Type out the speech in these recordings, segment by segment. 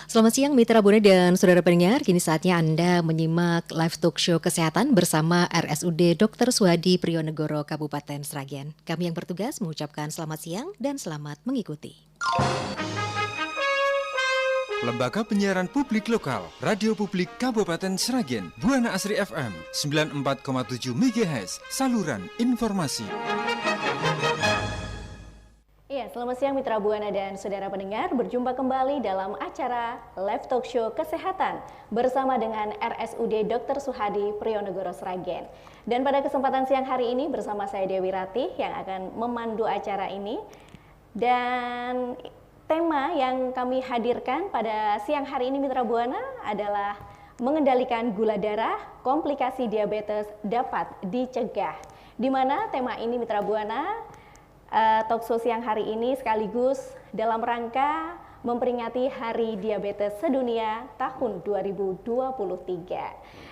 Selamat siang Mitra Buana dan saudara pendengar, kini saatnya Anda menyimak live talk show kesehatan bersama RSUD Dr. Suhadi Prionegoro Kabupaten Sragen. Kami yang bertugas mengucapkan selamat siang dan selamat mengikuti. Lembaga Penyiaran Publik Lokal, Radio Publik Kabupaten Sragen, Buana Asri FM 94,7 MHz, saluran informasi. Ya, selamat siang Mitra Buana dan saudara pendengar, berjumpa kembali dalam acara Live Talk Show Kesehatan bersama dengan RSUD Dr. Suhadi Prionegoro Sragen. Dan pada kesempatan siang hari ini bersama saya Dewi Ratih yang akan memandu acara ini. Dan tema yang kami hadirkan pada siang hari ini Mitra Buana adalah mengendalikan gula darah, komplikasi diabetes dapat dicegah. Di mana tema ini Mitra Buana talkshow siang hari ini sekaligus dalam rangka memperingati Hari Diabetes Sedunia tahun 2023.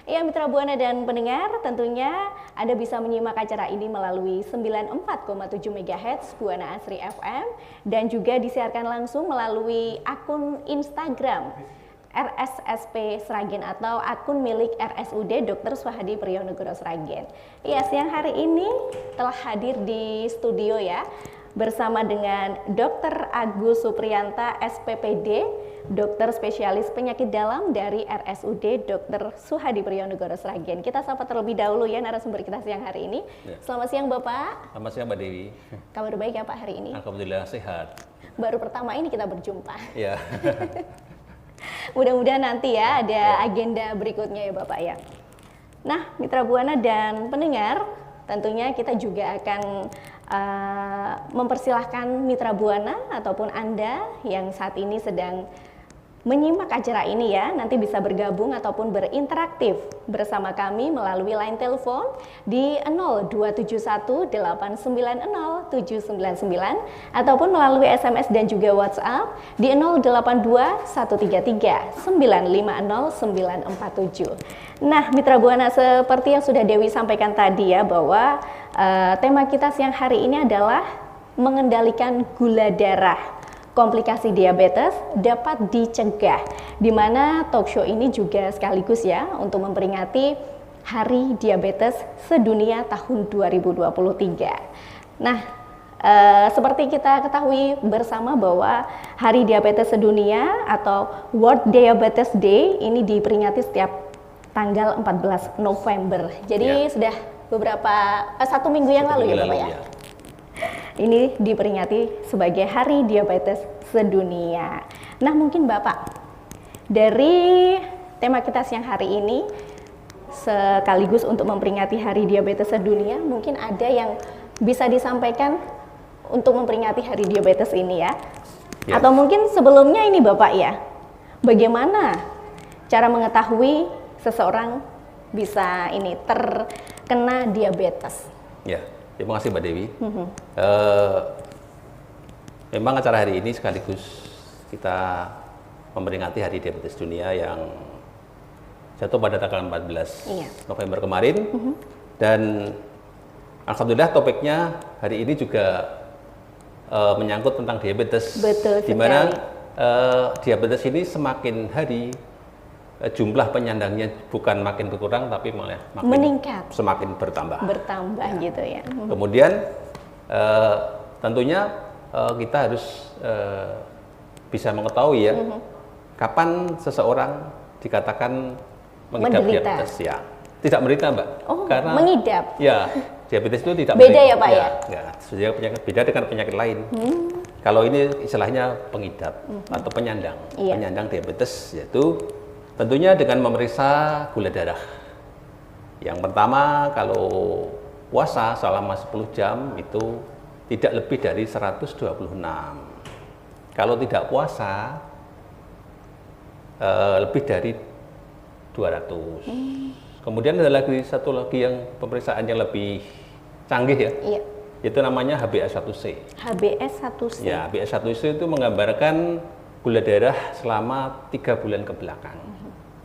Ya Mitra Buana dan pendengar, tentunya Anda bisa menyimak acara ini melalui 94,7 MHz Buana Asri FM dan juga disiarkan langsung melalui akun Instagram RSSP Sragen atau akun milik RSUD Dr. Suhadi Prionegoro Sragen. Ya, siang hari ini telah hadir di studio ya bersama dengan Dr. Agus Supriyanta SPPD, dokter spesialis penyakit dalam dari RSUD Dr. Suhadi Prionegoro Sragen. Kita sapa terlebih dahulu ya narasumber kita siang hari ini. Ya. Selamat siang Bapak. Selamat siang Mbak Dewi. Kabar baik ya Pak hari ini? Alhamdulillah sehat. Baru pertama ini kita berjumpa. Ya. Mudah-mudahan nanti ya ada agenda berikutnya ya Bapak ya. Nah Mitra Buana dan pendengar, tentunya kita juga akan mempersilahkan Mitra Buana ataupun Anda yang saat ini sedang menyimak acara ini ya, nanti bisa bergabung ataupun berinteraktif bersama kami melalui line telepon di 02718907999 ataupun melalui SMS dan juga WhatsApp di 0821350947. Nah, Mitra Buana, seperti yang sudah Dewi sampaikan tadi ya bahwa tema kita siang hari ini adalah mengendalikan gula darah. Komplikasi diabetes dapat dicegah, di mana talk show ini juga sekaligus ya untuk memperingati Hari Diabetes Sedunia tahun 2023. Nah, seperti kita ketahui bersama bahwa Hari Diabetes Sedunia atau World Diabetes Day ini diperingati setiap tanggal 14 November. Jadi sudah beberapa satu minggu yang lalu ya Bapak ya. Ini diperingati sebagai Hari Diabetes Sedunia. Nah mungkin Bapak, dari tema kita siang hari ini, sekaligus untuk memperingati Hari Diabetes Sedunia, mungkin ada yang bisa disampaikan untuk memperingati Hari Diabetes ini ya? Atau mungkin sebelumnya ini Bapak ya, bagaimana cara mengetahui seseorang bisa ini terkena diabetes? Ya. Terima kasih Mbak Dewi. Memang acara hari ini sekaligus kita memperingati Hari Diabetes Dunia yang jatuh pada tanggal 14 November kemarin. Dan alhamdulillah topiknya hari ini juga menyangkut tentang diabetes. Betul sekali. Di mana diabetes ini semakin hari jumlah penyandangnya bukan makin berkurang tapi malah makin meningkat, semakin bertambah ya. Gitu ya. Kemudian tentunya kita harus bisa mengetahui ya kapan seseorang dikatakan mengidap diabetes ya. Tidak menderita Mbak, karena mengidap ya diabetes itu tidak beda menderita. Ya Pak ya? Ya, penyakit beda dengan penyakit lain. Kalau ini istilahnya pengidap atau penyandang, penyandang diabetes, yaitu tentunya dengan memeriksa gula darah. Yang pertama, kalau puasa selama 10 jam itu tidak lebih dari 126. Kalau tidak puasa, lebih dari 200. Kemudian ada lagi satu lagi yang pemeriksaan yang lebih canggih ya. Itu namanya HbA1c. HbA1c. Ya, HbA1c itu menggambarkan gula darah selama 3 bulan ke belakang.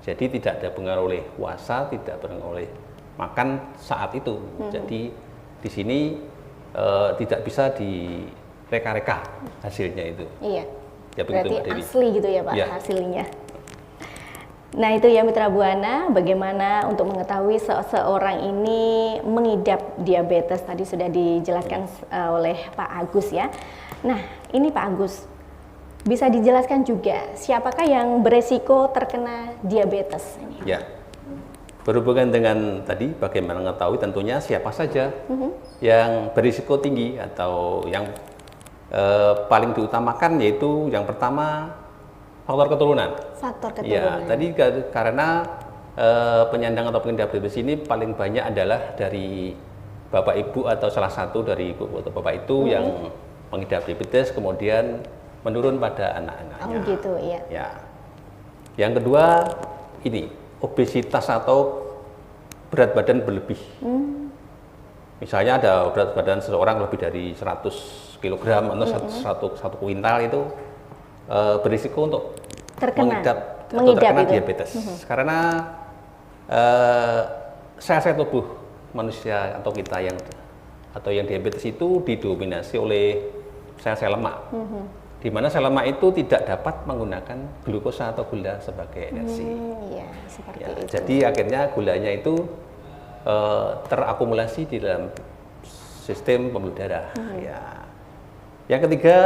Jadi tidak ada pengaruh oleh puasa, tidak pengaruh oleh makan saat itu. Jadi di sini tidak bisa direka-reka hasilnya itu. Iya. Ya, begitu, berarti asli gitu ya Pak hasilnya. Nah itu ya Mitra Buana, bagaimana untuk mengetahui seseorang ini mengidap diabetes tadi sudah dijelaskan oleh Pak Agus ya. Nah ini Pak Agus, bisa dijelaskan juga siapakah yang beresiko terkena diabetes? Ya, berhubungan dengan tadi bagaimana mengetahui, tentunya siapa saja yang berisiko tinggi atau yang paling diutamakan, yaitu yang pertama faktor keturunan. Faktor Ya, keturunan. tadi karena penyandang atau pengidap diabetes ini paling banyak adalah dari bapak ibu atau salah satu dari ibu atau bapak itu yang mengidap diabetes kemudian menurun pada anak-anaknya. Oh gitu ya. Ya. Yang kedua ini obesitas atau berat badan berlebih. Misalnya ada berat badan seseorang lebih dari 100 kg atau 1 kuintal itu berisiko untuk terkena diabetes. Karena sel-sel tubuh manusia atau kita yang diabetes itu didominasi oleh sel-sel lemak. Di mana sel lemak itu tidak dapat menggunakan glukosa atau gula sebagai energi. Iya, seperti Ya, itu. jadi akhirnya gulanya itu terakumulasi di dalam sistem pembuluh darah. Ya. Yang ketiga,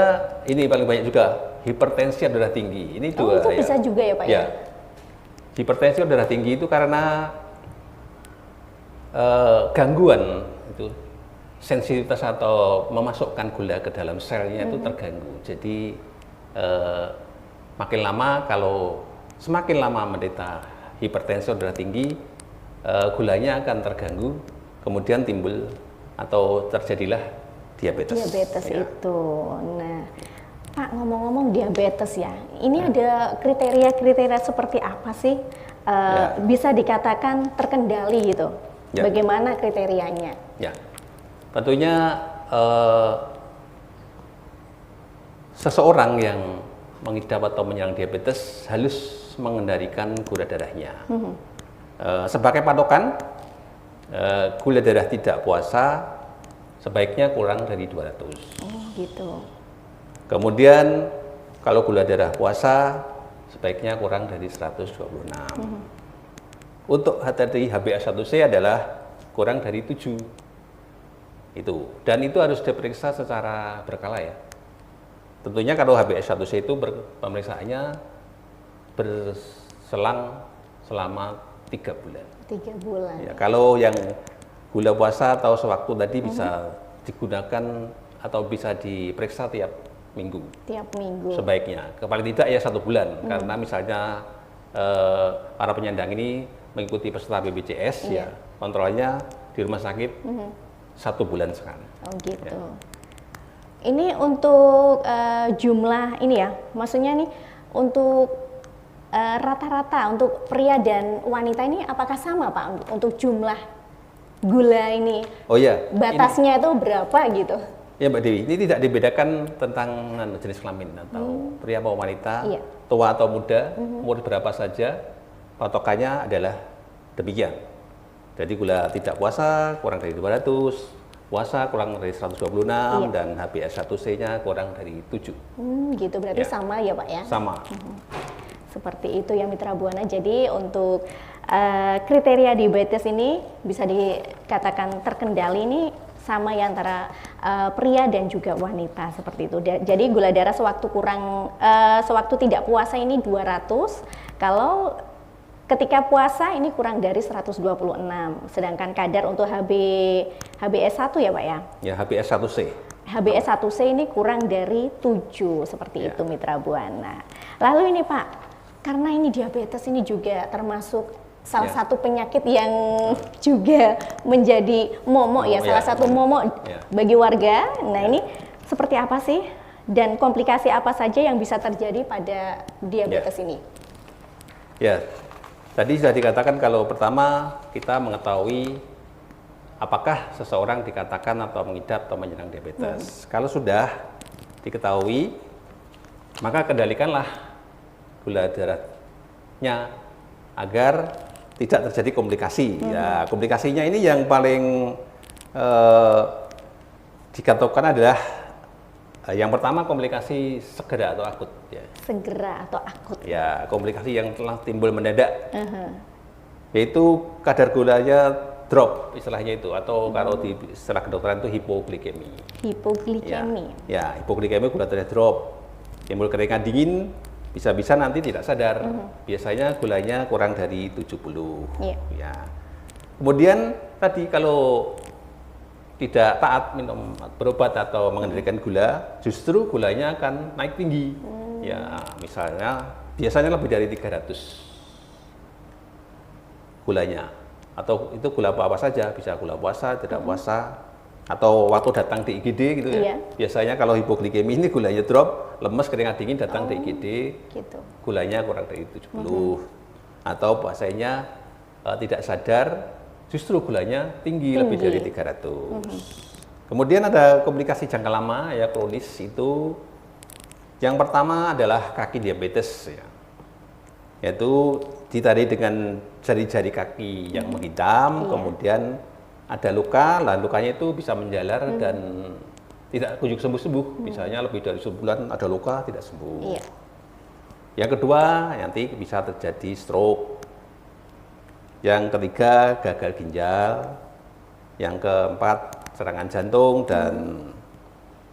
ini paling banyak juga, hipertensi darah tinggi. Ini dua. Itu bisa juga ya Pak ya? Hipertensi darah tinggi itu karena gangguan itu sensitivitas atau memasukkan gula ke dalam selnya itu terganggu. Jadi semakin lama menderita hipertensi darah tinggi, gulanya akan terganggu, kemudian timbul atau terjadilah diabetes. Diabetes Ya. itu. Nah, Pak ngomong-ngomong diabetes ya, ini ada kriteria-kriteria seperti apa sih bisa dikatakan terkendali gitu? Ya. Bagaimana kriterianya? Ya, tentunya seseorang yang mengidap atau menyerang diabetes harus mengendalikan gula darahnya. Sebagai patokan, gula darah tidak puasa sebaiknya kurang dari 200. Oh gitu. Kemudian kalau gula darah puasa sebaiknya kurang dari 126. Untuk HTI HbA1c adalah kurang dari 7. Itu. Dan itu harus diperiksa secara berkala ya. Tentunya kalau HbA1c itu pemeriksaannya berselang selama 3 bulan. 3 bulan. Ya, kalau yang gula puasa atau sewaktu tadi bisa digunakan atau bisa diperiksa tiap minggu. Tiap minggu. Sebaiknya, paling tidak ya 1 bulan, karena misalnya para penyandang ini mengikuti peserta BPJS ya kontrolnya di rumah sakit 1 bulan sekali. Oh gitu. Ya. Ini untuk jumlah ini ya, maksudnya nih untuk rata-rata untuk pria dan wanita ini apakah sama Pak untuk jumlah gula ini? Oh ya. Batasnya itu berapa gitu? Ya Mbak Dewi, ini tidak dibedakan tentang jenis kelamin atau pria atau wanita, tua atau muda, umur berapa saja, patokannya adalah demikian. Jadi gula tidak puasa kurang dari 200, puasa kurang dari 126, dan HbA1c-nya kurang dari 7. Gitu, berarti sama ya Pak ya? Sama. Seperti itu ya Mitra Buana. Jadi untuk kriteria diabetes ini bisa dikatakan terkendali ini sama ya antara pria dan juga wanita seperti itu. Jadi gula darah sewaktu tidak puasa ini 200, kalau ketika puasa ini kurang dari 126. Sedangkan kadar untuk HbA1 ya Pak ya? Ya, HbA1c. HbA1c ini kurang dari 7 seperti itu Mitra Buana. Lalu ini Pak, karena ini diabetes ini juga termasuk salah satu penyakit yang juga menjadi momok ya, salah satu momok bagi warga. Nah ini seperti apa sih dan komplikasi apa saja yang bisa terjadi pada diabetes ini? Ya, tadi sudah dikatakan kalau pertama kita mengetahui apakah seseorang dikatakan atau mengidap atau menyerang diabetes. Kalau sudah diketahui, maka kendalikanlah gula darahnya agar tidak terjadi komplikasi. Ya, komplikasinya ini yang paling dikatakan adalah Yang pertama komplikasi segera atau akut ya. Segera atau akut. Ya, komplikasi yang telah timbul mendadak. Yaitu kadar gulanya drop istilahnya itu, atau kalau di istilah kedokteran itu hipoglikemi. Hipoglikemi. Ya, hipoglikemi gula darah drop. Timbul keringat dingin, bisa-bisa nanti tidak sadar. Biasanya gulanya kurang dari 70. Ya. Kemudian tadi kalau tidak taat minum berobat atau mengendalikan gula, justru gulanya akan naik tinggi. Ya, misalnya biasanya lebih dari 300 gulanya. Atau itu gula apa saja, bisa gula puasa, tidak puasa, atau waktu datang di IGD gitu ya. Biasanya kalau hipoglikemi ini gulanya drop, lemes, keringat dingin, datang di IGD, gitu. Gulanya kurang dari 70. Atau puasanya tidak sadar, justru gulanya tinggi. Lebih dari 300. Kemudian ada komplikasi jangka lama ya, kronis itu. Yang pertama adalah kaki diabetes ya. Yaitu ditandai dengan jari-jari kaki yang menghitam, kemudian ada luka, lukanya itu bisa menjalar dan tidak kunjung sembuh-sembuh. Misalnya lebih dari sebulan ada luka tidak sembuh. Yang kedua, nanti bisa terjadi stroke. Yang ketiga, gagal ginjal. Yang keempat, serangan jantung. Dan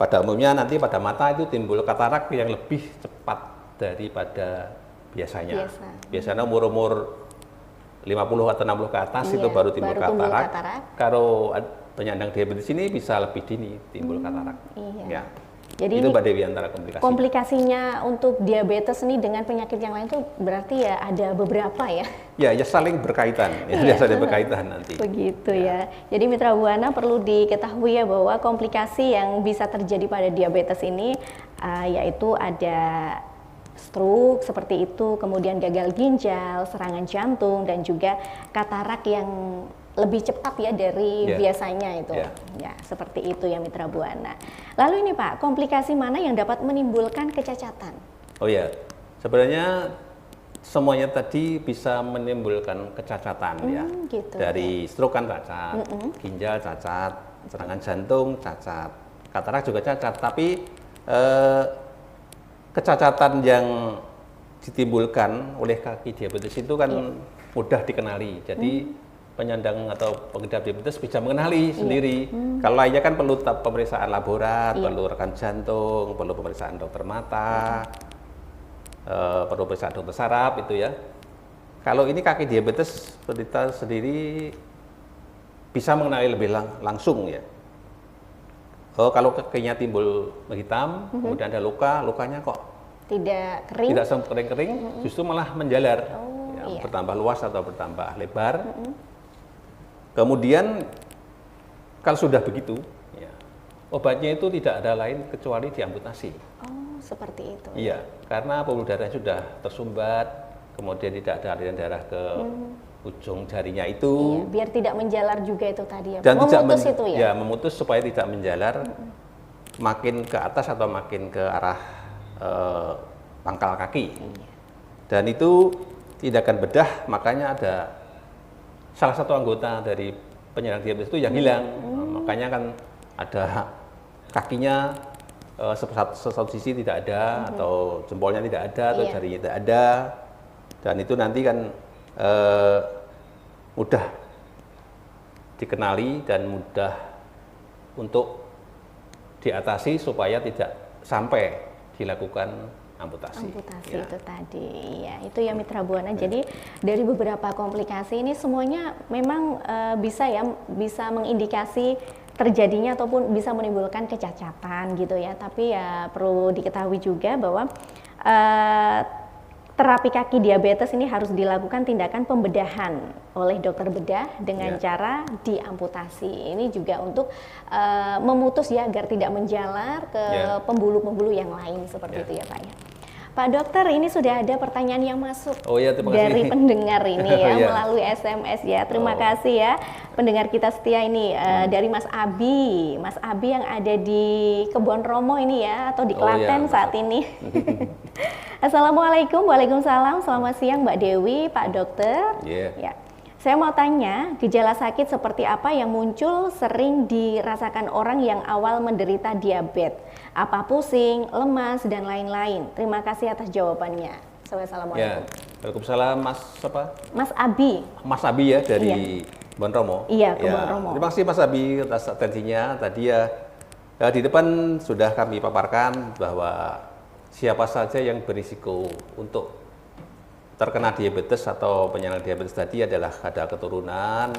pada umumnya nanti pada mata itu timbul katarak yang lebih cepat daripada biasanya. Biasanya umur 50 atau 60 ke atas itu baru timbul katarak. Kalau penyandang diabetes ini bisa lebih dini timbul katarak. Ya. Jadi itu Mbak Dewi antara komplikasinya. Komplikasinya untuk diabetes ini dengan penyakit yang lain itu berarti ya ada beberapa ya? Ya saling berkaitan, ya saling berkaitan nanti. Begitu ya. Jadi Mitra Buana perlu diketahui ya bahwa komplikasi yang bisa terjadi pada diabetes ini yaitu ada stroke seperti itu, kemudian gagal ginjal, serangan jantung, dan juga katarak yang lebih cepat ya dari biasanya itu. Ya, seperti itu ya Mitra Buana. Lalu ini Pak, komplikasi mana yang dapat menimbulkan kecacatan? Oh ya, sebenarnya semuanya tadi bisa menimbulkan kecacatan ya. Gitu, dari stroke kan cacat, ginjal cacat, serangan jantung cacat, katarak juga cacat, tapi kecacatan yang ditimbulkan oleh kaki diabetes itu kan mudah dikenali. Jadi penyandang atau pengidap diabetes bisa mengenali sendiri. Kalau lainnya kan perlu pemeriksaan laborat, perlu rekam jantung, perlu pemeriksaan dokter mata, perlu pemeriksaan dokter saraf itu ya. Kalau ini kaki diabetes penderita sendiri bisa mengenali lebih langsung ya. Kalau kakinya timbul hitam, kemudian ada luka, lukanya kok tidak kering, tidak kering-kering, justru malah menjalar, bertambah luas atau bertambah lebar. Kemudian kalau sudah begitu, ya, obatnya itu tidak ada lain kecuali diamputasi. Oh, seperti itu. Iya, karena pembuluh darah sudah tersumbat, kemudian tidak ada aliran darah ke ujung jarinya itu. Biar tidak menjalar juga itu tadi ya. Dan memutus itu ya. Ya, memutus supaya tidak menjalar makin ke atas atau makin ke arah pangkal kaki. Dan itu tidak akan bedah, makanya ada salah satu anggota dari penyandang diabetes itu yang hilang. Makanya kan ada kakinya satu sisi tidak ada, atau jempolnya tidak ada, atau jarinya tidak ada. Dan itu nanti kan mudah dikenali dan mudah untuk diatasi supaya tidak sampai dilakukan amputasi ya. Itu tadi ya, itu ya Mitra Buana. Jadi dari beberapa komplikasi ini semuanya memang bisa mengindikasi terjadinya ataupun bisa menimbulkan kecacatan gitu ya. Tapi ya perlu diketahui juga bahwa terapi kaki diabetes ini harus dilakukan tindakan pembedahan oleh dokter bedah dengan cara diamputasi. Ini juga untuk memutus ya agar tidak menjalar ke pembuluh-pembuluh yang lain seperti itu ya Pak ya. Pak Dokter, ini sudah ada pertanyaan yang masuk dari pendengar ini ya melalui SMS ya. Terima kasih ya pendengar kita setia ini dari Mas Abi. Mas Abi yang ada di Kebon Romo ini ya, atau di Klaten saat ini. Assalamualaikum, waalaikumsalam. Selamat siang Mbak Dewi, Pak Dokter. Ya. Saya mau tanya, gejala sakit seperti apa yang muncul sering dirasakan orang yang awal menderita diabetes? apa pusing, lemas, dan lain-lain. Terima kasih atas jawabannya. Assalamualaikum. Waalaikumsalam Mas apa? Mas Abi. Mas Abi ya dari Bon Romo. Iya, ke Bon Romo. Terima kasih Mas Abi atas atensinya. Tadi di depan sudah kami paparkan bahwa siapa saja yang berisiko untuk terkena diabetes atau penyakit diabetes tadi adalah ada keturunan,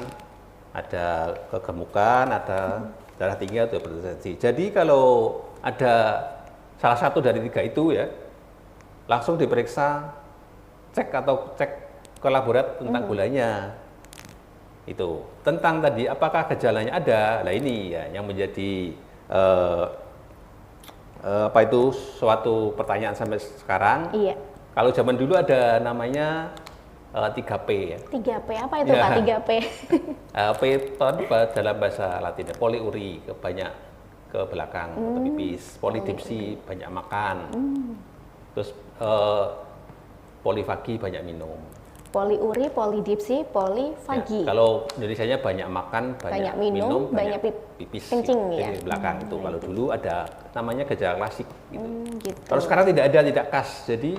ada kegemukan, ada darah tinggi atau hipertensi. Jadi kalau ada salah satu dari 3 itu ya, langsung diperiksa, cek ke laborat tentang gulanya. Itu tentang tadi apakah gejalanya ada. Nah ini ya yang menjadi suatu pertanyaan sampai sekarang. Iya. Kalau zaman dulu ada namanya 3P ya. 3P apa itu Pak 3P? P itu dalam bahasa Latin, poliuri, banyak ke belakang atau pipis, polidipsi, banyak makan. Terus polifagi, banyak minum. Poliuri, polidipsi, polifagi. Ya, kalau Indonesianya banyak makan, banyak minum, banyak pipis kencing di belakang itu. Kalau dulu ada namanya gejala klasik gitu. Gitu. Kalau sekarang tidak khas. Jadi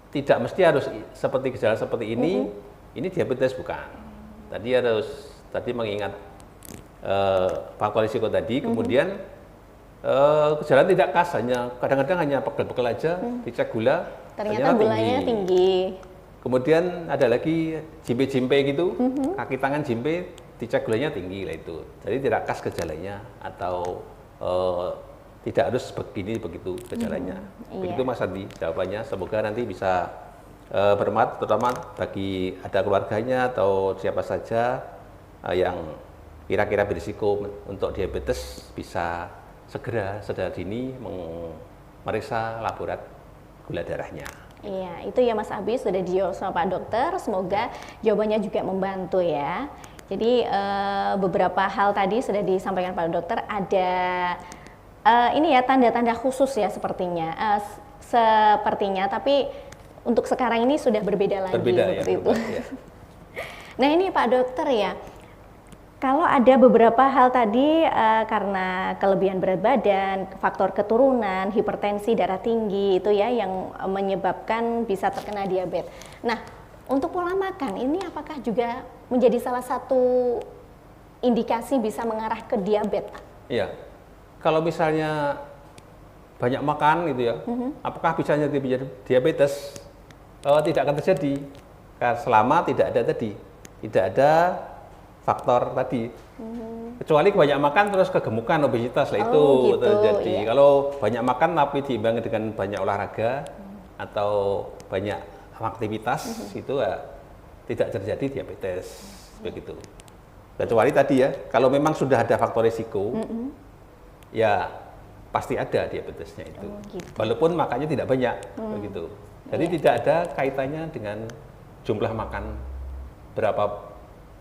tidak mesti harus seperti gejala seperti ini diabetes bukan. Tadi mengingat faktor risiko tadi, kemudian gejala tidak khas, kadang-kadang hanya pegel-pegel aja, dicek gula, ternyata gulanya tinggi. Kemudian ada lagi jimpe-jimpe gitu, kaki tangan jimpe, dicek gulanya tinggi lah itu. Jadi tidak khas gejalanya atau tidak harus begitu gejalanya. Begitu Mas Andi jawabannya. Semoga nanti bisa bermanfaat, terutama bagi ada keluarganya atau siapa saja yang kira-kira berisiko untuk diabetes bisa segera dini memeriksa laborat gula darahnya. Iya, itu ya Mas Abi sudah dijawab sama Pak Dokter. Semoga jawabannya juga membantu ya. Jadi beberapa hal tadi sudah disampaikan Pak Dokter. Ada ini ya tanda-tanda khusus ya sepertinya. Tapi untuk sekarang ini sudah berbeda lagi. Seperti itu. Ya. Nah ini Pak Dokter ya. Kalau ada beberapa hal tadi karena kelebihan berat badan, faktor keturunan, hipertensi, darah tinggi itu ya yang menyebabkan bisa terkena diabetes. Nah, untuk pola makan ini apakah juga menjadi salah satu indikasi bisa mengarah ke diabetes? Iya. Kalau misalnya banyak makan gitu ya, apakah bisa jadi diabetes? Tidak akan terjadi. Selama tidak ada faktor tadi, kecuali banyak makan terus kegemukan, obesitas lah itu gitu, terjadi. iya. Kalau banyak makan tapi diimbangi dengan banyak olahraga atau banyak aktivitas itu ya tidak terjadi diabetes begitu. Kecuali tadi ya, kalau memang sudah ada faktor risiko, ya pasti ada diabetesnya itu. Gitu. Walaupun makannya tidak banyak begitu. Jadi tidak ada kaitannya dengan jumlah makan berapa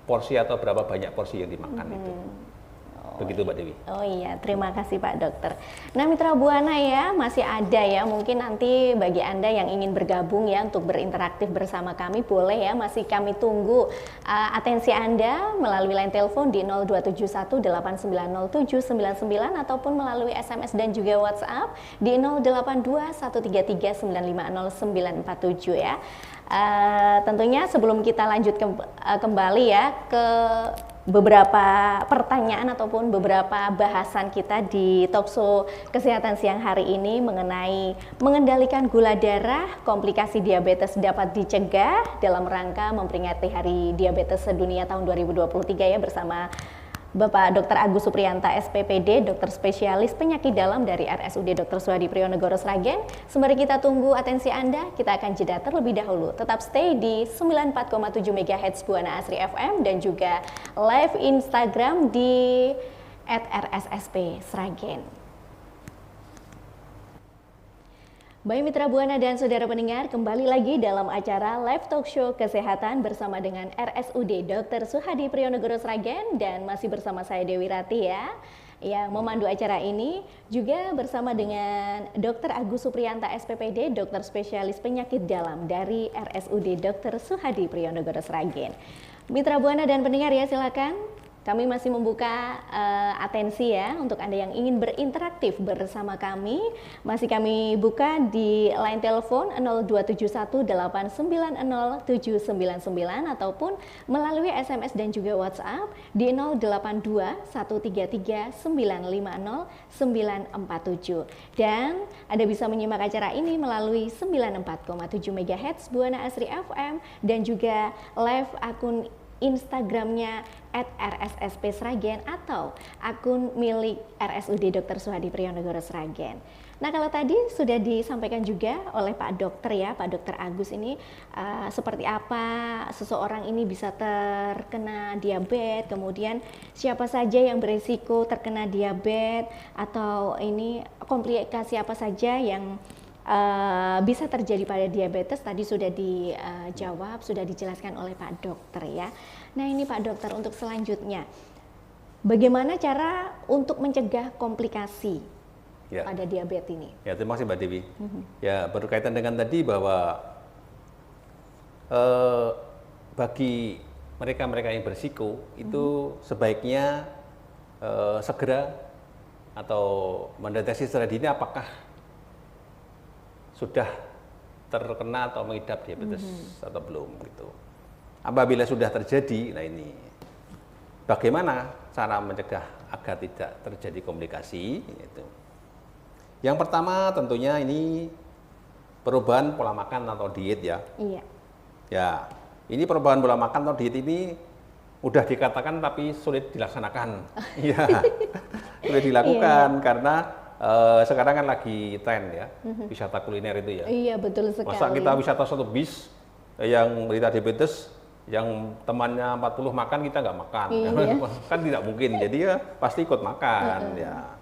porsi atau berapa banyak porsi yang dimakan itu. Begitu Mbak Dewi. Oh iya, terima kasih Pak Dokter. Nah Mitra Buana ya, masih ada ya, mungkin nanti bagi Anda yang ingin bergabung ya untuk berinteraktif bersama kami, boleh ya, masih kami tunggu atensi Anda melalui line telepon di 0271890799 ataupun melalui SMS dan juga WhatsApp di 082133950947 ya. Tentunya sebelum kita lanjut kembali ya ke beberapa pertanyaan ataupun beberapa bahasan kita di talkshow kesehatan siang hari ini mengenai mengendalikan gula darah, komplikasi diabetes dapat dicegah dalam rangka memperingati Hari Diabetes Sedunia tahun 2023 ya bersama Bapak Dr. Agus Supriyanta SPPD, dokter spesialis penyakit dalam dari RSUD Dr. Suhadi Priyonegoros Sragen. Sembari kita tunggu atensi Anda, kita akan jeda terlebih dahulu. Tetap stay di 94,7 MHz Buana Asri FM dan juga live Instagram di @rssp Sragen. Baik Mitra Buana dan saudara pendengar, kembali lagi dalam acara live talk show kesehatan bersama dengan RSUD Dr. Suhadi Priyonegoros Sragen dan masih bersama saya Dewi Rati ya. Yang memandu acara ini juga bersama dengan Dr. Agus Supriyanta SPPD, dokter spesialis penyakit dalam dari RSUD Dr. Suhadi Priyonegoros Sragen. Mitra Buana dan pendengar ya silakan Kami masih membuka atensi ya untuk Anda yang ingin berinteraktif bersama kami. Masih kami buka di line telepon 02718907999 ataupun melalui SMS dan juga WhatsApp di 082133950947. Dan Anda bisa menyimak acara ini melalui 94,7 MHz Buana Asri FM dan juga live akun Instagramnya @rssp Sragen atau akun milik RSUD Dr. Suhadi Priyonegoros Sragen. Nah, kalau tadi sudah disampaikan juga oleh Pak Dokter ya, Pak Dokter Agus ini seperti apa seseorang ini bisa terkena diabetes, kemudian siapa saja yang berisiko terkena diabetes atau ini komplikasi apa saja yang bisa terjadi pada diabetes tadi sudah dijawab, sudah dijelaskan oleh Pak Dokter ya. Nah ini Pak Dokter untuk selanjutnya, bagaimana cara untuk mencegah komplikasi pada diabetes ini? Ya, terima kasih Mbak Dewi. Ya, berkaitan dengan tadi bahwa bagi mereka-mereka yang berisiko itu sebaiknya segera atau mendeteksi secara dini apakah sudah terkena atau mengidap diabetes atau belum gitu. Apabila sudah terjadi, nah ini bagaimana cara mencegah agar tidak terjadi komplikasi gitu. Yang pertama tentunya ini perubahan pola makan atau diet ya. Iya. Ya, ini perubahan pola makan atau diet ini udah dikatakan tapi sulit dilaksanakan. Iya. Sulit dilakukan karena sekarang kan lagi tren ya, wisata kuliner itu ya. Iya, betul sekali. Masa kita wisata satu bis yang berita diabetes, yang temannya 40 makan, kita nggak makan. Iya. Kan tidak mungkin, jadi ya pasti ikut makan. Ya,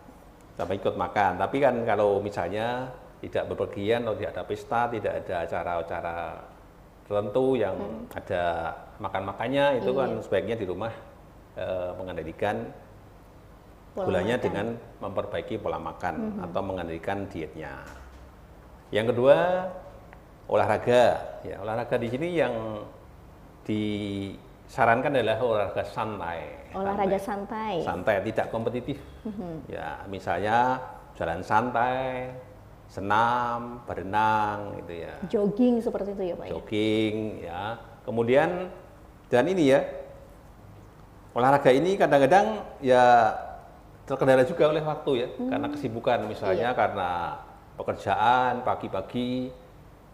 sampai ikut makan. Tapi kan kalau misalnya tidak bepergian atau tidak ada pesta, tidak ada acara-acara tertentu yang ada makan-makannya, itu kan sebaiknya di rumah mengendalikan gulanya dengan memperbaiki pola makan atau mengendalikan dietnya. Yang kedua, olahraga. Ya, olahraga di sini yang disarankan adalah olahraga santai. Olahraga santai. Santai, tidak kompetitif. Ya, misalnya jalan santai, senam, berenang, gitu ya. Jogging seperti itu ya Pak. Jogging, ya. Kemudian dan ini ya, olahraga ini kadang-kadang ya terkendala juga oleh waktu ya, karena kesibukan misalnya karena pekerjaan pagi-pagi,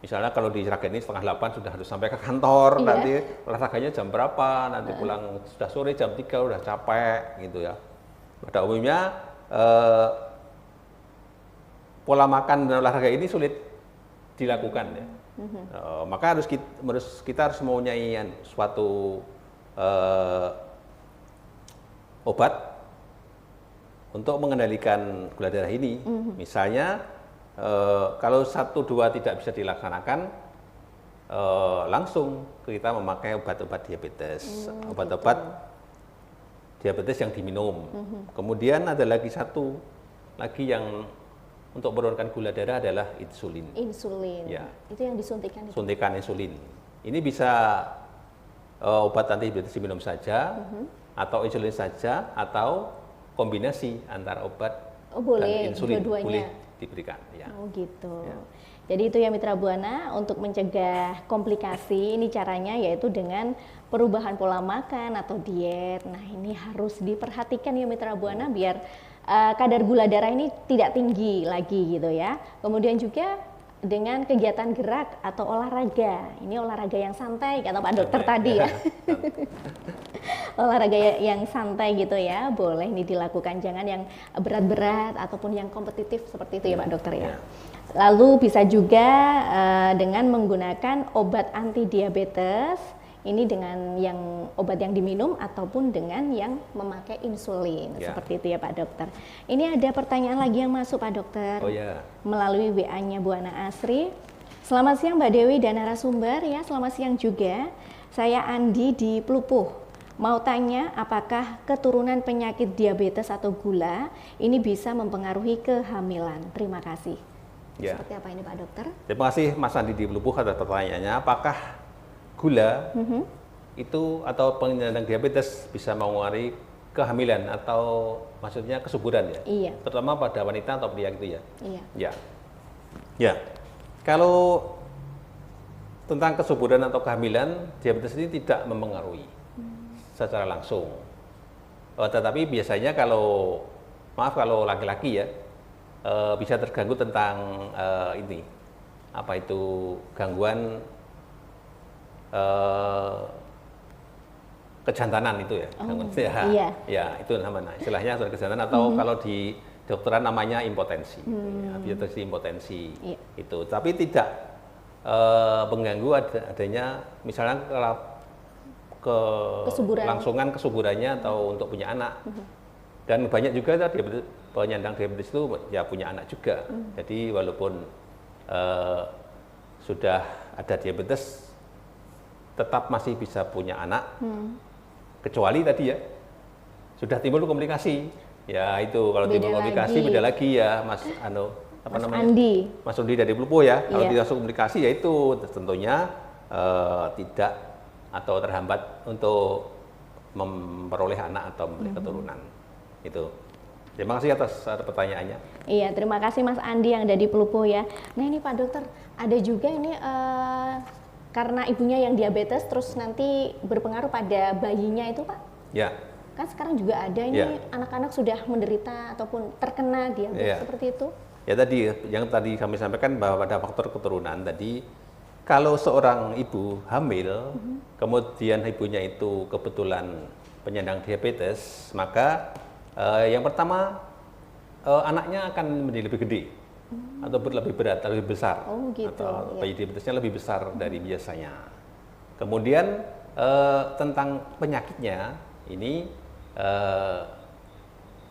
misalnya kalau di Sragen ini 7:30 sudah harus sampai ke kantor, nanti olahraganya jam berapa, nanti pulang sudah sore jam 3 udah capek gitu ya. Pada umumnya pola makan dan olahraga ini sulit dilakukan ya. Maka kita harus mempunyai suatu obat untuk mengendalikan gula darah ini. Misalnya kalau 1-2 tidak bisa dilaksanakan, langsung kita memakai obat-obat diabetes, obat-obat diabetes yang diminum. Kemudian ada lagi satu lagi yang untuk menurunkan gula darah adalah insulin. Insulin. Ya. Itu yang disuntikan. Suntikan insulin. Ini bisa obat anti diabetes diminum saja, atau insulin saja, atau kombinasi antara obat dan insulin boleh diberikan. Ya. Oh gitu. Ya. Jadi itu ya Mitra Buana, untuk mencegah komplikasi ini caranya yaitu dengan perubahan pola makan atau diet. Nah ini harus diperhatikan ya Mitra Buana biar kadar gula darah ini tidak tinggi lagi gitu ya. Kemudian juga dengan kegiatan gerak atau olahraga. Ini olahraga yang santai kata Pak Dokter tadi ya. Olahraga yang santai gitu ya, boleh nih dilakukan, jangan yang berat-berat ataupun yang kompetitif seperti itu ya Pak Dokter ya. Lalu bisa juga dengan menggunakan obat anti diabetes. Ini dengan yang obat yang diminum ataupun dengan yang memakai insulin, seperti itu ya Pak Dokter. Ini ada pertanyaan lagi yang masuk Pak Dokter, melalui WA-nya Buana Asri. Selamat siang Mbak Dewi dan narasumber ya, selamat siang juga. Saya Andi di Plupuh. Mau tanya apakah keturunan penyakit diabetes atau gula ini bisa mempengaruhi kehamilan? Terima kasih. Seperti apa ini Pak Dokter? Terima kasih Mas Andi di Plupuh atas pertanyaannya. Apakah gula itu atau penyandang diabetes bisa mengaruhi kehamilan atau maksudnya kesuburan ya. Iya. Terutama pada wanita atau pria gitu ya. Iya. Ya. Ya. Kalau tentang kesuburan atau kehamilan, diabetes ini tidak mempengaruhi secara langsung. Tetapi biasanya kalau laki-laki ya bisa terganggu tentang ini apa itu gangguan kejantanan itu ya, iya. Ya itu namanya istilahnya kejantanan atau kalau di dokteran namanya impotensi, impotensi Iya. itu. Tapi tidak mengganggu adanya misalnya kelangsungan kesuburannya atau untuk punya anak. Dan banyak juga penyandang diabetes itu ya punya anak juga. Jadi walaupun sudah ada diabetes, tetap masih bisa punya anak. Kecuali tadi ya sudah timbul komplikasi. Ya itu kalau timbul komplikasi beda lagi ya Mas Andi. Mas Rudi dari Plupo ya. Kalau Iya. tidak masuk komplikasi ya itu tentunya tidak atau terhambat untuk memperoleh anak atau memperoleh keturunan. Itu. Terima kasih atas pertanyaannya. Iya, terima kasih Mas Andi yang ada di Plupo ya. Nah ini Pak Dokter, ada juga ini karena ibunya yang diabetes terus nanti berpengaruh pada bayinya itu Pak? Ya. Kan sekarang juga ada ini anak-anak sudah menderita ataupun terkena diabetes seperti itu. Ya tadi yang tadi kami sampaikan bahwa pada faktor keturunan tadi kalau seorang ibu hamil kemudian ibunya itu kebetulan penyandang diabetes, maka yang pertama anaknya akan menjadi lebih gede atau lebih berat, lebih besar. Oh gitu. Atau bayi diabetesnya lebih besar dari biasanya. Kemudian tentang penyakitnya ini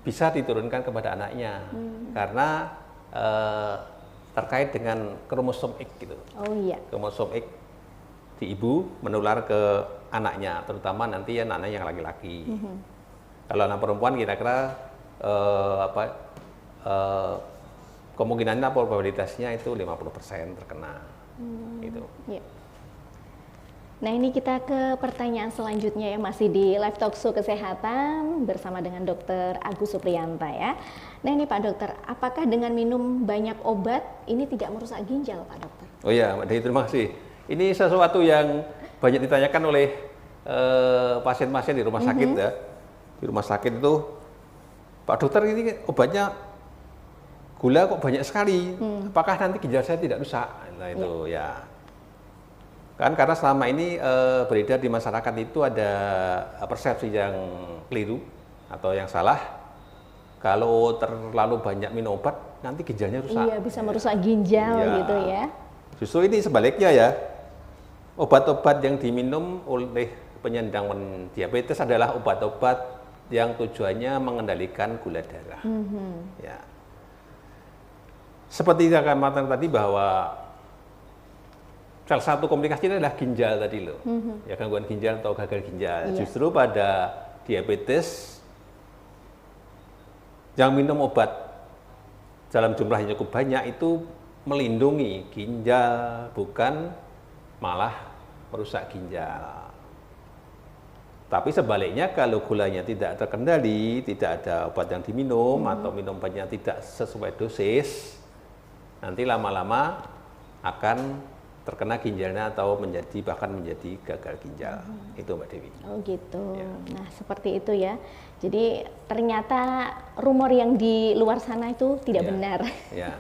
bisa diturunkan kepada anaknya karena terkait dengan kromosom X gitu. Oh iya. Kromosom X di ibu menular ke anaknya, terutama nanti anaknya yang laki-laki. Kalau anak perempuan kira-kira kemungkinannya probabilitasnya itu 50% terkena. Gitu. Iya. Nah ini kita ke pertanyaan selanjutnya ya, masih di Live Talk Show Kesehatan bersama dengan Dr. Agus Supriyanta ya. Nah ini Pak Dokter, apakah dengan minum banyak obat ini tidak merusak ginjal Pak Dokter? Oh iya, Mbak Dewi, terima kasih. Ini sesuatu yang banyak ditanyakan oleh pasien-pasien di rumah sakit ya. Di rumah sakit itu, Pak Dokter ini obatnya gula kok banyak sekali, apakah nanti ginjal saya tidak rusak? Nah itu ya. Kan karena selama ini beredar di masyarakat itu ada persepsi yang keliru atau yang salah. Kalau terlalu banyak minum obat, nanti ginjalnya rusak. Iya, bisa merusak ginjal gitu ya. Justru ini sebaliknya ya. Obat-obat yang diminum oleh penyandang diabetes adalah obat-obat yang tujuannya mengendalikan gula darah. Ya. Seperti yang kami katakan tadi bahwa salah satu komplikasinya adalah ginjal tadi loh, ya gangguan ginjal atau gagal ginjal. Iya. Justru pada diabetes yang minum obat dalam jumlah yang cukup banyak itu melindungi ginjal, bukan malah merusak ginjal. Tapi sebaliknya kalau gulanya tidak terkendali, tidak ada obat yang diminum atau minum obatnya tidak sesuai dosis, nanti lama-lama akan terkena ginjalnya atau bahkan menjadi gagal ginjal. Itu Mbak Dewi. Oh gitu. Ya. Nah seperti itu ya. Jadi ternyata rumor yang di luar sana itu tidak benar. Ya.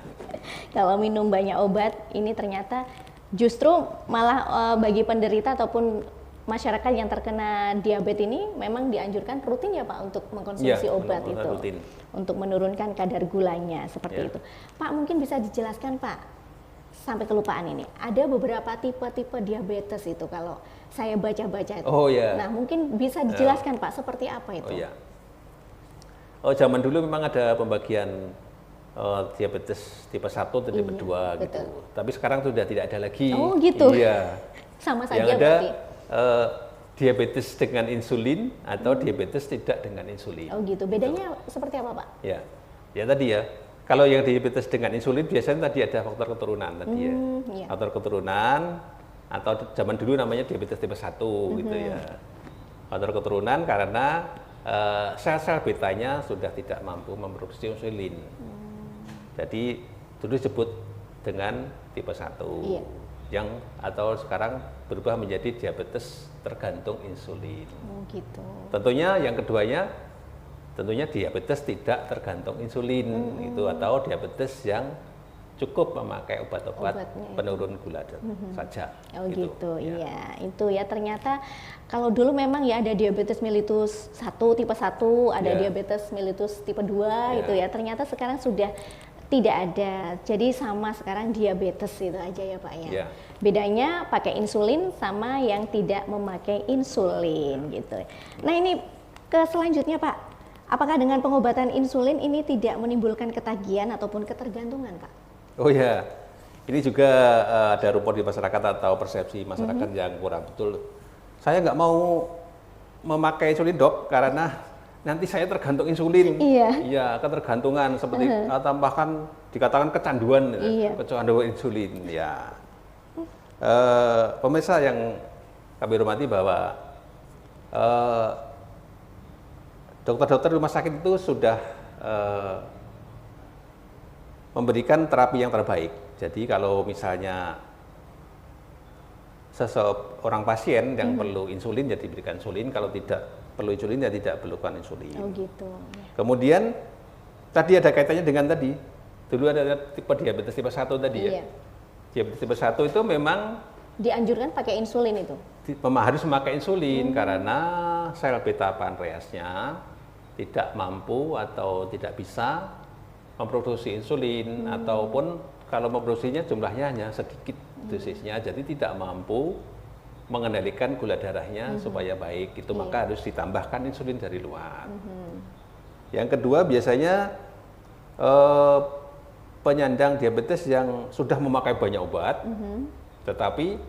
Kalau minum banyak obat ini ternyata justru malah bagi penderita ataupun masyarakat yang terkena diabetes ini memang dianjurkan rutin ya Pak untuk mengkonsumsi obat itu. Rutin. Untuk menurunkan kadar gulanya seperti itu. Pak mungkin bisa dijelaskan Pak, sampai kelupaan ini. Ada beberapa tipe-tipe diabetes itu kalau saya baca-baca itu. Oh ya. Nah, mungkin bisa dijelaskan Pak seperti apa itu? Oh ya. Oh zaman dulu memang ada pembagian diabetes tipe 1 atau tipe 2 gitu. betul. Tapi sekarang sudah tidak ada lagi. Oh gitu. Iya. Sama Yang saja ada berarti. diabetes dengan insulin atau diabetes tidak dengan insulin. Oh gitu. Bedanya seperti apa Pak? Ya. Ya tadi ya. Kalau yang diabetes dengan insulin biasanya tadi ada faktor keturunan tadi ya. Iya. Faktor keturunan atau zaman dulu namanya diabetes tipe 1 gitu ya. Faktor keturunan karena sel-sel betanya sudah tidak mampu memproduksi insulin. Jadi dulu disebut dengan tipe 1. Iya. Yang atau sekarang berubah menjadi diabetes tergantung insulin. Oh gitu. Tentunya yang keduanya tentunya diabetes tidak tergantung insulin itu, atau diabetes yang cukup memakai obat-obat Obatnya itu. penurun gula saja. Oh gitu, ya. iya. Itu ya ternyata kalau dulu memang ya ada diabetes mellitus 1 tipe 1, ada Ya. diabetes mellitus tipe 2 Ya. itu ya. Ternyata sekarang sudah tidak ada. Jadi sama sekarang diabetes itu aja ya Pak ya. Ya. Bedanya pakai insulin sama yang tidak memakai insulin gitu. Nah, ini ke selanjutnya Pak. Apakah dengan pengobatan insulin ini tidak menimbulkan ketagihan ataupun ketergantungan Pak? Oh ya, ini juga ada rumor di masyarakat atau persepsi masyarakat yang kurang betul. Saya nggak mau memakai insulin dok karena nanti saya tergantung insulin. Iya. Iya, ketergantungan seperti atau bahkan dikatakan kecanduan, Iya. kecanduan insulin. Ya, pemirsa yang kami hormati bahwa dokter-dokter rumah sakit itu sudah memberikan terapi yang terbaik. Jadi kalau misalnya seseorang pasien yang perlu insulin ya diberikan insulin, kalau tidak perlu insulin ya tidak perlukan insulin. Oh gitu. Kemudian tadi ada kaitannya dengan tadi, dulu ada tipe diabetes tipe 1 tadi ya. Iya. Diabetes tipe 1 itu memang Dianjurkan pakai insulin itu. harus memakai insulin karena sel beta pankreasnya tidak mampu atau tidak bisa memproduksi insulin, ataupun kalau memproduksinya jumlahnya hanya sedikit dosisnya, jadi tidak mampu mengendalikan gula darahnya supaya baik, itu maka harus ditambahkan insulin dari luar. Yang kedua biasanya penyandang diabetes yang sudah memakai banyak obat, tetapi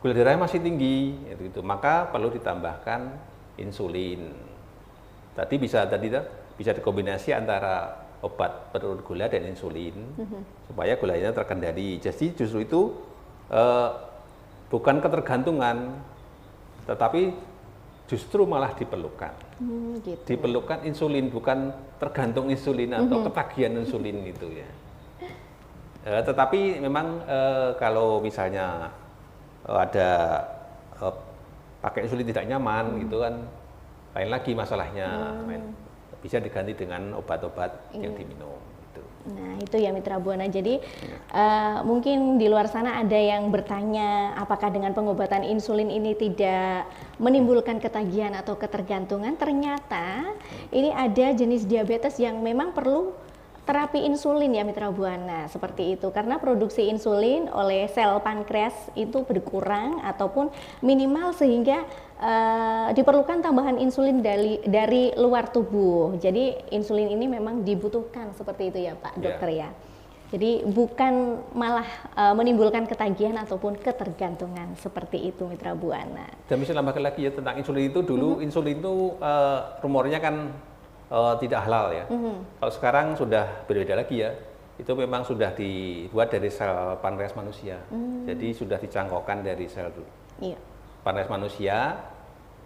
gula darahnya masih tinggi, itu maka perlu ditambahkan insulin. Tadi bisa dikombinasi antara obat penurun gula dan insulin supaya gulanya terkendali. Jadi justru itu bukan ketergantungan, tetapi justru malah diperlukan. Gitu. Diperlukan insulin, bukan tergantung insulin atau ketagihan insulin gitu ya. Tetapi memang kalau misalnya ada pakai insulin tidak nyaman gitu kan, lain lagi masalahnya. Bisa diganti dengan obat-obat yang diminum. Gitu. Nah itu ya Mitra Buana. Jadi mungkin di luar sana ada yang bertanya apakah dengan pengobatan insulin ini tidak menimbulkan ketagihan atau ketergantungan. Ternyata ini ada jenis diabetes yang memang perlu terapi insulin ya Mitra Buana, seperti itu. Karena produksi insulin oleh sel pankreas itu berkurang ataupun minimal sehingga diperlukan tambahan insulin dari luar tubuh. Jadi insulin ini memang dibutuhkan seperti itu ya Pak Dokter ya. Jadi bukan malah menimbulkan ketagihan ataupun ketergantungan seperti itu Mitra Buana. Dan bisa tambahkan lagi ya tentang insulin itu dulu insulin itu rumornya kan tidak halal ya. Kalau sekarang sudah berbeda lagi ya. Itu memang sudah dibuat dari sel pankreas manusia. Jadi sudah dicangkokkan dari sel pankreas manusia.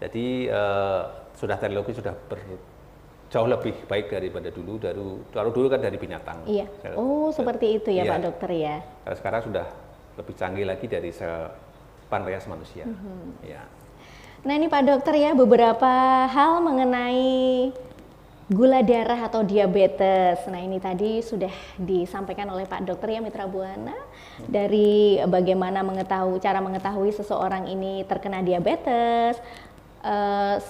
Jadi sudah teknologi sudah jauh lebih baik daripada dulu. Kalau dulu kan dari binatang. Iya. Seperti itu ya iya. Pak Dokter ya. Kalau sekarang sudah lebih canggih lagi dari sel pankreas manusia. Ya. Nah ini Pak Dokter ya, beberapa hal mengenai gula darah atau diabetes. Nah ini tadi sudah disampaikan oleh Pak Dokter ya Mitra Buana, dari bagaimana cara mengetahui seseorang ini terkena diabetes,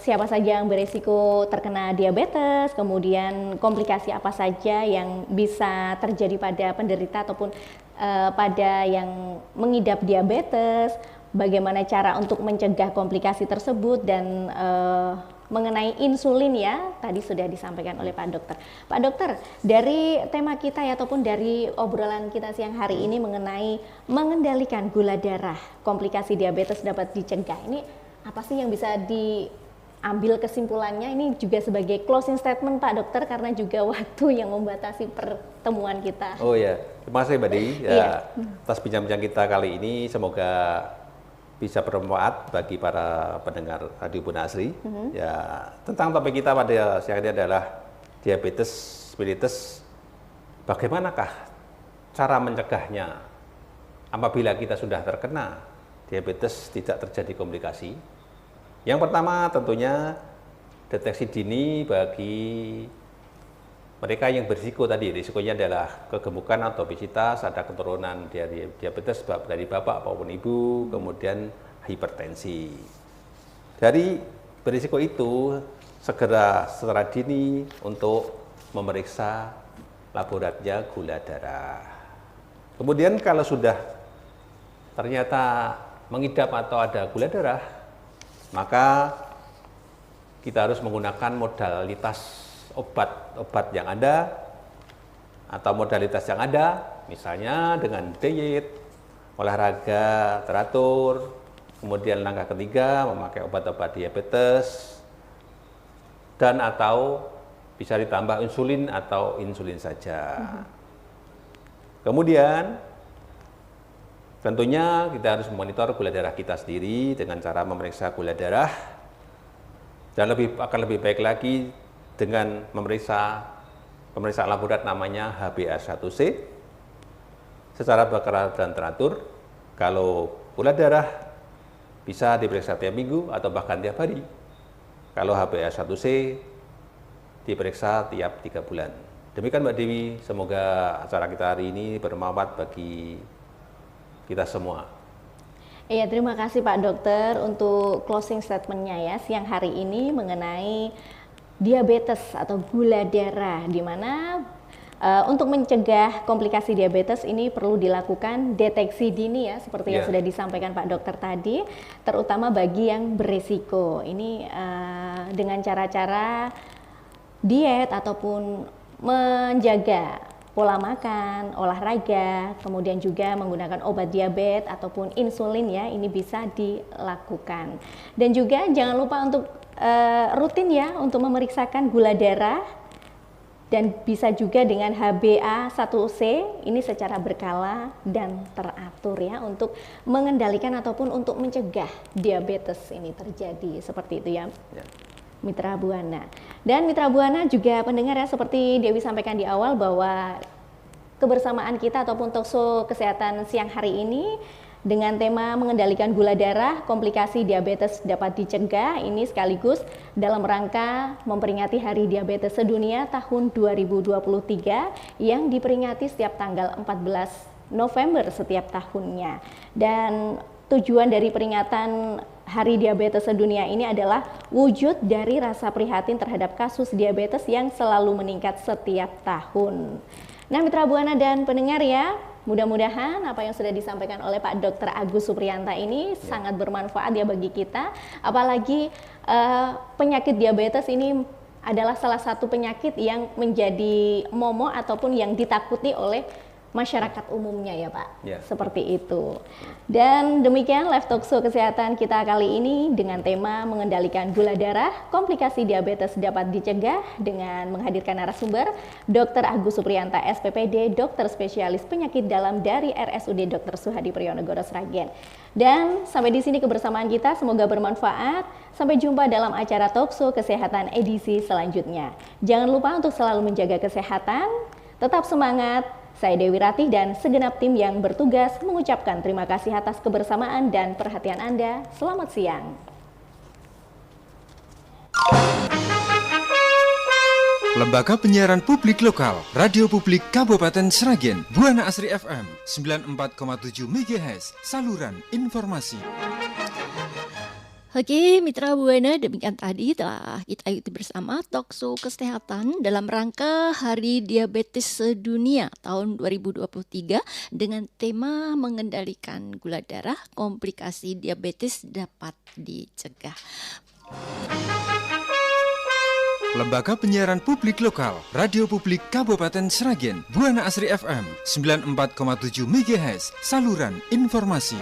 siapa saja yang beresiko terkena diabetes, kemudian komplikasi apa saja yang bisa terjadi pada penderita ataupun pada yang mengidap diabetes, bagaimana cara untuk mencegah komplikasi tersebut, dan mengenai insulin ya, tadi sudah disampaikan oleh Pak Dokter. Pak Dokter, dari tema kita ya, ataupun dari obrolan kita siang hari ini mengenai mengendalikan gula darah, komplikasi diabetes dapat dicegah, ini apa sih yang bisa diambil kesimpulannya? Ini juga sebagai closing statement Pak Dokter, karena juga waktu yang membatasi pertemuan kita. Oh ya, terima kasih Mbak Di atas bincang-bincang kita kali ini. Semoga bisa bermanfaat bagi para pendengar Radio Buana Asri. Ya, tentang topik kita pada siang ini adalah diabetes mellitus. Bagaimanakah cara mencegahnya apabila kita sudah terkena diabetes tidak terjadi komplikasi? Yang pertama tentunya deteksi dini bagi mereka yang berisiko tadi. Risikonya adalah kegemukan atau obesitas, ada keturunan dari diabetes dari bapak maupun ibu, kemudian hipertensi. Dari berisiko itu segera secara dini untuk memeriksa laboratorium gula darah. Kemudian kalau sudah ternyata mengidap atau ada gula darah, maka kita harus menggunakan modalitas obat-obat yang ada atau modalitas yang ada, misalnya dengan diet, olahraga teratur, kemudian langkah ketiga memakai obat-obat diabetes, dan atau bisa ditambah insulin atau insulin saja. Kemudian tentunya kita harus memonitor gula darah kita sendiri dengan cara memeriksa gula darah, dan akan lebih baik lagi dengan pemeriksaan laboratorium namanya HbA1c secara berkala dan teratur. Kalau gula darah bisa diperiksa tiap minggu atau bahkan tiap hari. Kalau HbA1c diperiksa tiap 3 bulan. Demikian Mbak Dewi, semoga acara kita hari ini bermanfaat bagi kita semua. Iya, terima kasih Pak Dokter untuk closing statement-nya ya siang hari ini mengenai diabetes atau gula darah, di mana untuk mencegah komplikasi diabetes ini perlu dilakukan deteksi dini ya, seperti yang sudah disampaikan Pak Dokter tadi, terutama bagi yang berisiko. Ini dengan cara-cara diet ataupun menjaga pola makan, olahraga, kemudian juga menggunakan obat diabetes ataupun insulin ya, ini bisa dilakukan. Dan juga jangan lupa untuk rutin ya untuk memeriksakan gula darah, dan bisa juga dengan HbA1c ini secara berkala dan teratur ya untuk mengendalikan ataupun untuk mencegah diabetes ini terjadi, seperti itu ya. Mitra Buana. Dan Mitra Buana juga pendengar ya, seperti Dewi sampaikan di awal bahwa kebersamaan kita ataupun talkshow kesehatan siang hari ini dengan tema mengendalikan gula darah, komplikasi diabetes dapat dicegah, ini sekaligus dalam rangka memperingati Hari Diabetes Sedunia tahun 2023 yang diperingati setiap tanggal 14 November setiap tahunnya. Dan tujuan dari peringatan Hari Diabetes Sedunia ini adalah wujud dari rasa prihatin terhadap kasus diabetes yang selalu meningkat setiap tahun. Nah, Mitra Buana dan pendengar ya, mudah-mudahan apa yang sudah disampaikan oleh Pak Dr. Agus Supriyanta ini sangat bermanfaat ya bagi kita. Apalagi penyakit diabetes ini adalah salah satu penyakit yang menjadi momok ataupun yang ditakuti oleh masyarakat umumnya ya Pak, seperti itu. Dan demikian live talk show kesehatan kita kali ini dengan tema mengendalikan gula darah, komplikasi diabetes dapat dicegah, dengan menghadirkan narasumber Dr. Agus Supriyanta SPPD, dokter spesialis penyakit dalam dari RSUD Dr. Suhadi Priyonegoros Sragen. Dan sampai di sini kebersamaan kita, semoga bermanfaat. Sampai jumpa dalam acara talk show kesehatan edisi selanjutnya. Jangan lupa untuk selalu menjaga kesehatan, tetap semangat. Saya Dewi Ratih dan segenap tim yang bertugas mengucapkan terima kasih atas kebersamaan dan perhatian Anda. Selamat siang. Lembaga Penyiaran Publik Lokal, Radio Publik Kabupaten Sragen, Buana Asri FM, 94,7 MHz, saluran informasi. Oke, Mitra Buana, demikian tadi telah kita ikuti bersama talkshow kesehatan dalam rangka Hari Diabetes Sedunia tahun 2023 dengan tema mengendalikan gula darah, komplikasi diabetes dapat dicegah. Lembaga Penyiaran Publik Lokal, Radio Publik Kabupaten Sragen, Buana Asri FM, 94,7 MHz, saluran informasi.